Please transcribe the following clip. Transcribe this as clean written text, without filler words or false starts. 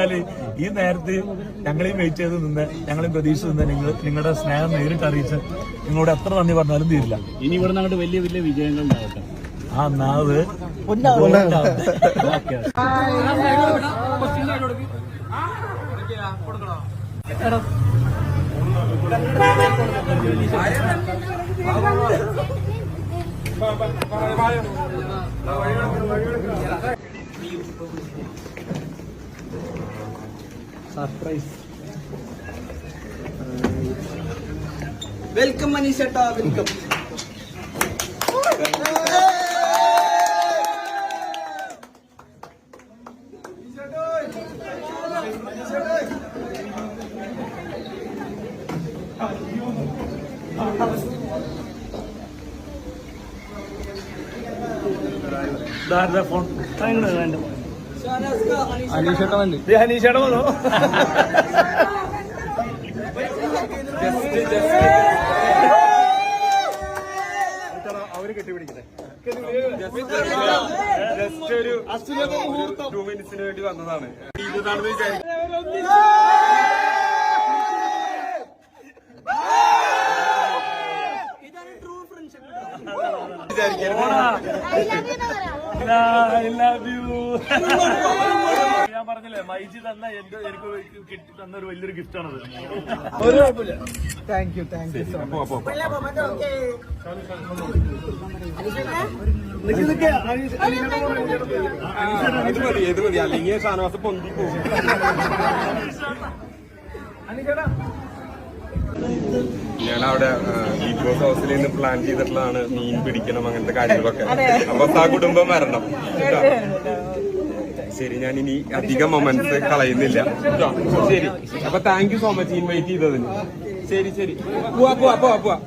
വെച്ചാല് ഈ നേരത്ത് ഞങ്ങളെയും വെയിറ്റ് ചെയ്ത് നിന്ന് ഞങ്ങളെയും പ്രതീക്ഷിച്ച് നിന്ന് നിങ്ങളുടെ സ്നേഹം നേരിട്ട് അറിയിച്ച് നിങ്ങളോട് എത്ര നന്ദി പറഞ്ഞാലും തീരില്ല. ഇനി ഇവിടെ അങ്ങോട്ട് വലിയ വലിയ വിജയങ്ങൾ ഉണ്ടാവട്ടെ. ആ നാവ് സർപ്രൈസ്. വെൽക്കം മനീഷേട്ടാ, വെൽക്കം. ഫോൺ അനീഷേട്ട വന്നു. അനീഷേട്ട വന്നു. അവര് കെട്ടിപ്പിടിക്കട്ടെ. ജസ്റ്റ് ഒരു 2 മിനിറ്റ്സിന് വേണ്ടി വന്നതാണ്. ഇതാണെന്ന് വിചാരിക്കും. ഞാൻ പറഞ്ഞില്ലേ, മൈജി തന്ന എനിക്ക് കിട്ടി തന്ന ഒരു വലിയൊരു ഗിഫ്റ്റ് ആണത്. ഒരു കുഴപ്പമില്ല. Thank you. ഇത് മതി അല്ലെങ്കിൽ ഷാനവാസ് പൊന്തി പോകും. ഞാനവിടെ ബിഗ് ബോസ് ഹൗസിൽ നിന്ന് പ്ലാൻ ചെയ്തിട്ടുള്ളതാണ് മീൻ പിടിക്കണം അങ്ങനത്തെ കാര്യങ്ങളൊക്കെ. അപ്പൊ ആ കുടുംബം വരണം. ശരി, ഞാൻ ഇനി അധികം മൊമെന്റ്സ് കളയുന്നില്ല. ശരി, അപ്പൊ thank you so much invite ചെയ്തതിന്. ശരി പോവാ.